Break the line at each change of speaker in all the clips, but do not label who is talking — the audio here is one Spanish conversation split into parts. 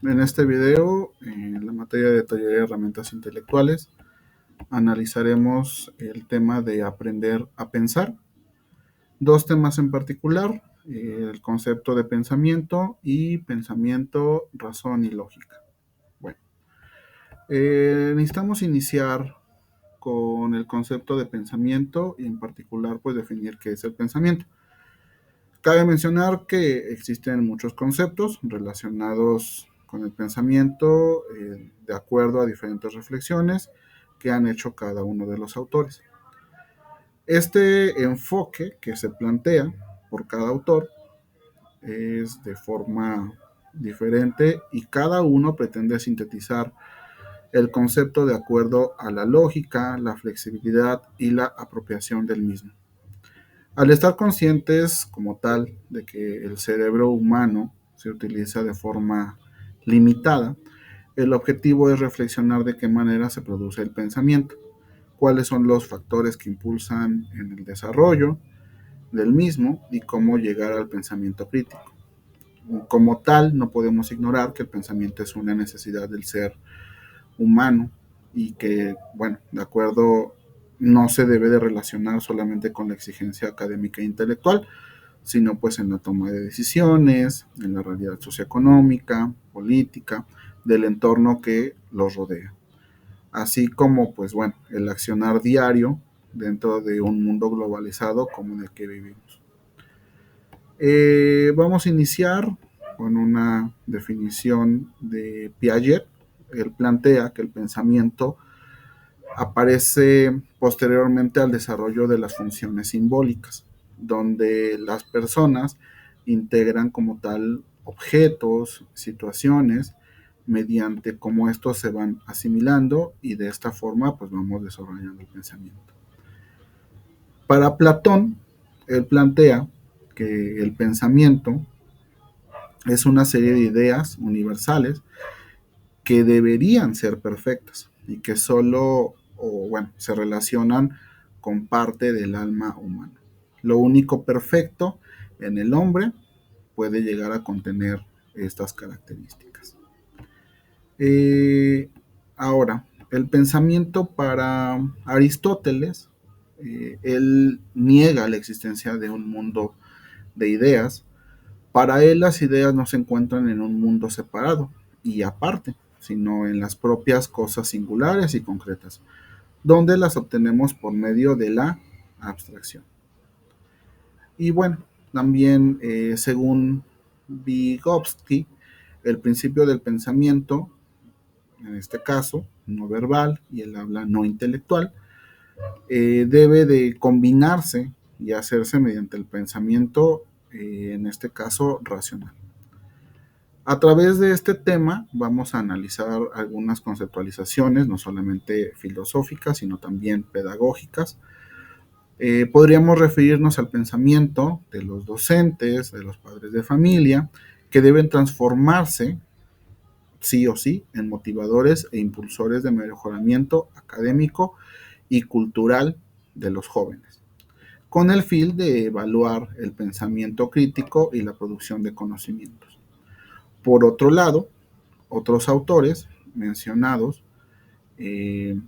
En este video, en la materia de taller de herramientas intelectuales, analizaremos el tema de aprender a pensar. Dos temas en particular, el concepto de pensamiento y pensamiento, razón y lógica. Bueno, necesitamos iniciar con el concepto de pensamiento y en particular pues definir qué es el pensamiento. Cabe mencionar que existen muchos conceptos relacionados con el pensamiento de acuerdo a diferentes reflexiones que han hecho cada uno de los autores. Este enfoque que se plantea por cada autor es de forma diferente y cada uno pretende sintetizar el concepto de acuerdo a la lógica, la flexibilidad y la apropiación del mismo. Al estar conscientes como tal de que el cerebro humano se utiliza de forma limitada, el objetivo es reflexionar de qué manera se produce el pensamiento, cuáles son los factores que impulsan en el desarrollo del mismo y cómo llegar al pensamiento crítico. Como tal, no podemos ignorar que el pensamiento es una necesidad del ser humano y que, bueno, de acuerdo, no se debe de relacionar solamente con la exigencia académica e intelectual, sino pues en la toma de decisiones, en la realidad socioeconómica, política, del entorno que los rodea. Así como pues bueno, el accionar diario dentro de un mundo globalizado como en el que vivimos. Vamos a iniciar con una definición de Piaget. Él plantea que el pensamiento aparece posteriormente al desarrollo de las funciones simbólicas, donde las personas integran como tal objetos, situaciones, mediante cómo estos se van asimilando y de esta forma pues vamos desarrollando el pensamiento. Para Platón, él plantea que el pensamiento es una serie de ideas universales que deberían ser perfectas y que solo o bueno, se relacionan con parte del alma humana. Lo único perfecto en el hombre puede llegar a contener estas características. Ahora, el pensamiento para Aristóteles, él niega la existencia de un mundo de ideas. Para él las ideas no se encuentran en un mundo separado y aparte, sino en las propias cosas singulares y concretas, donde las obtenemos por medio de la abstracción. Y bueno, también según Vygotsky, el principio del pensamiento, en este caso, no verbal y el habla no intelectual, debe de combinarse y hacerse mediante el pensamiento, en este caso, racional. A través de este tema vamos a analizar algunas conceptualizaciones, no solamente filosóficas, sino también pedagógicas. Podríamos referirnos al pensamiento de los docentes, de los padres de familia, que deben transformarse, sí o sí, en motivadores e impulsores de mejoramiento académico y cultural de los jóvenes, con el fin de evaluar el pensamiento crítico y la producción de conocimientos. Por otro lado, otros autores mencionados eh,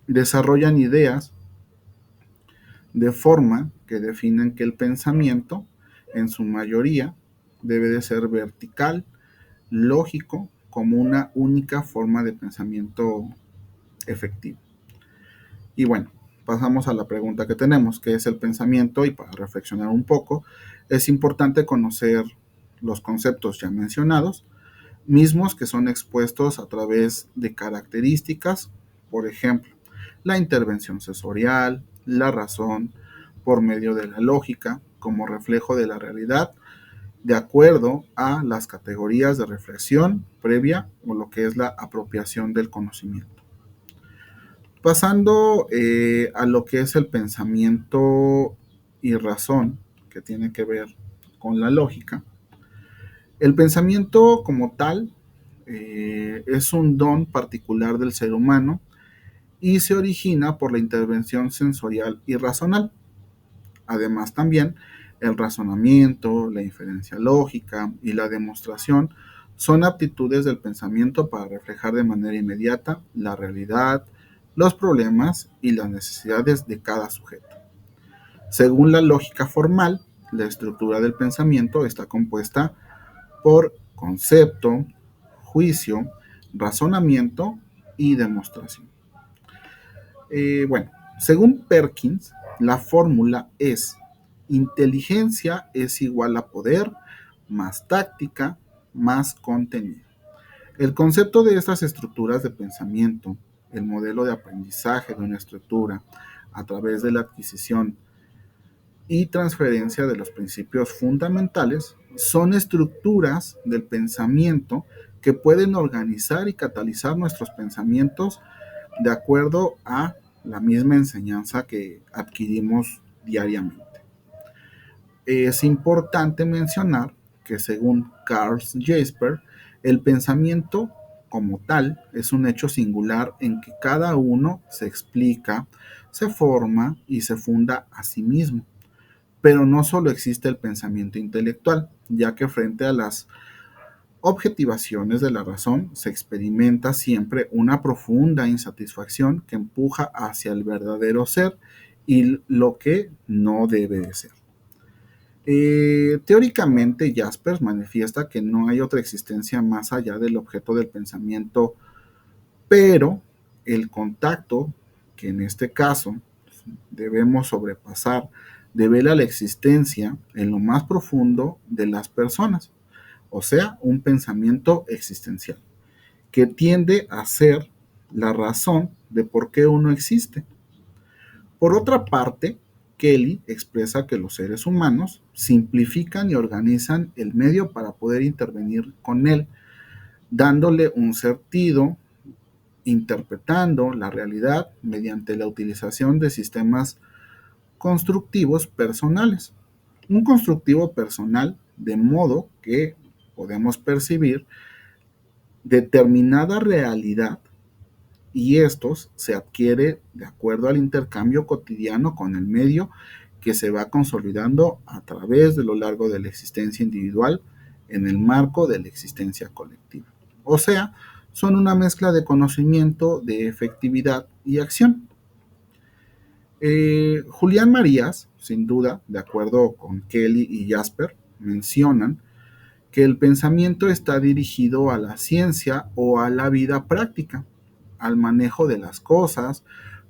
desarrollan ideas de forma que definen que el pensamiento, en su mayoría, debe de ser vertical, lógico, como una única forma de pensamiento efectivo. Y bueno, pasamos a la pregunta que tenemos, ¿qué es el pensamiento? Y para reflexionar un poco, es importante conocer los conceptos ya mencionados, mismos que son expuestos a través de características, por ejemplo, la intervención sensorial, la razón, por medio de la lógica, como reflejo de la realidad, de acuerdo a las categorías de reflexión previa o lo que es la apropiación del conocimiento. Pasando a lo que es el pensamiento y razón, que tiene que ver con la lógica, el pensamiento como tal es un don particular del ser humano y se origina por la intervención sensorial y razonal. Además también el razonamiento, la inferencia lógica y la demostración Son aptitudes del pensamiento para reflejar de manera inmediata la realidad, los problemas y las necesidades de cada sujeto. Según la lógica formal, la estructura del pensamiento está compuesta por concepto, juicio, razonamiento y demostración. Bueno, según Perkins, la fórmula es: inteligencia es igual a poder más táctica más contenido. El concepto de estas estructuras de pensamiento, el modelo de aprendizaje de una estructura a través de la adquisición y transferencia de los principios fundamentales, son estructuras del pensamiento que pueden organizar y catalizar nuestros pensamientos de acuerdo a la misma enseñanza que adquirimos diariamente. Es importante mencionar que según Carl Jasper, el pensamiento como tal es un hecho singular en que cada uno se explica, se forma y se funda a sí mismo. Pero no solo existe el pensamiento intelectual, ya que frente a las objetivaciones de la razón se experimenta siempre una profunda insatisfacción que empuja hacia el verdadero ser y lo que no debe de ser. Teóricamente, Jaspers manifiesta que no hay otra existencia más allá del objeto del pensamiento, pero el contacto, que en este caso debemos sobrepasar, devela la existencia en lo más profundo de las personas, o sea, un pensamiento existencial, que tiende a ser la razón de por qué uno existe. Por otra parte, Kelly expresa que los seres humanos simplifican y organizan el medio para poder intervenir con él, dándole un sentido, interpretando la realidad mediante la utilización de sistemas constructivos personales. Un constructivo personal de modo que podemos percibir determinada realidad y estos se adquiere de acuerdo al intercambio cotidiano con el medio que se va consolidando a través de lo largo de la existencia individual en el marco de la existencia colectiva. O sea, son una mezcla de conocimiento, de efectividad y acción. Julián Marías, sin duda, de acuerdo con Kelly y Jasper, mencionan que el pensamiento está dirigido a la ciencia o a la vida práctica, al manejo de las cosas,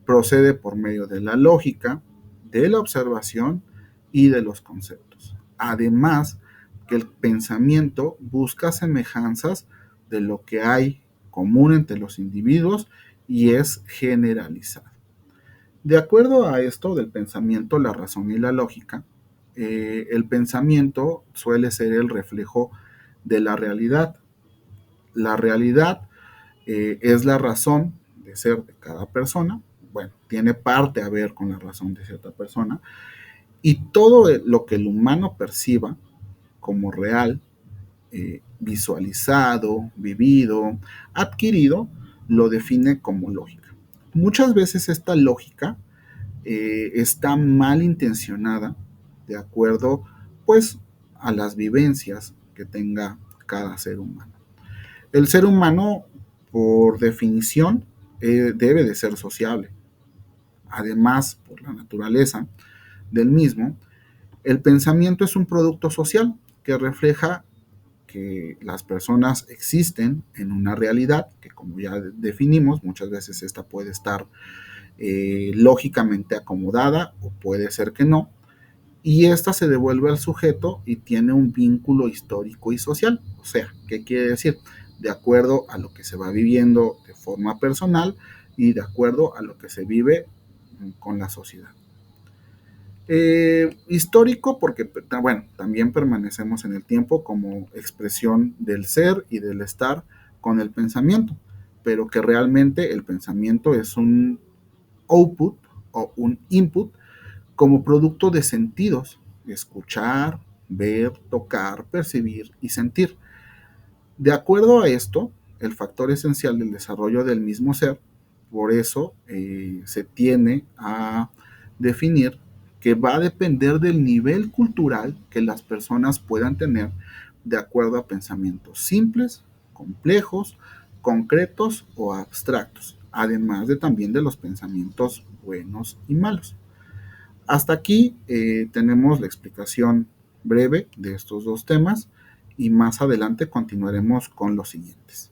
procede por medio de la lógica, de la observación y de los conceptos. Además, que el pensamiento busca semejanzas de lo que hay común entre los individuos y es generalizado. De acuerdo a esto del pensamiento, la razón y la lógica, el pensamiento suele ser el reflejo de la realidad. La realidad es la razón de ser de cada persona. Bueno, tiene parte a ver con la razón de cierta persona. Y todo lo que el humano perciba como real, visualizado, vivido, adquirido, lo define como lógica. Muchas veces esta lógica está mal intencionada de acuerdo pues a las vivencias que tenga cada ser humano. El ser humano, por definición, debe de ser sociable. Además, por la naturaleza del mismo, el pensamiento es un producto social que refleja que las personas existen en una realidad que, como ya definimos, muchas veces esta puede estar lógicamente acomodada o puede ser que no, y esta se devuelve al sujeto y tiene un vínculo histórico y social. O sea, ¿qué quiere decir? De acuerdo a lo que se va viviendo de forma personal y de acuerdo a lo que se vive con la sociedad. Histórico porque, bueno, también permanecemos en el tiempo como expresión del ser y del estar con el pensamiento, pero que realmente el pensamiento es un output o un input como producto de sentidos: escuchar, ver, tocar, percibir y sentir. De acuerdo a esto, el factor esencial del desarrollo del mismo ser, por eso se tiene a definir que va a depender del nivel cultural que las personas puedan tener de acuerdo a pensamientos simples, complejos, concretos o abstractos, además de también de los pensamientos buenos y malos. Hasta aquí tenemos la explicación breve de estos dos temas y más adelante continuaremos con los siguientes.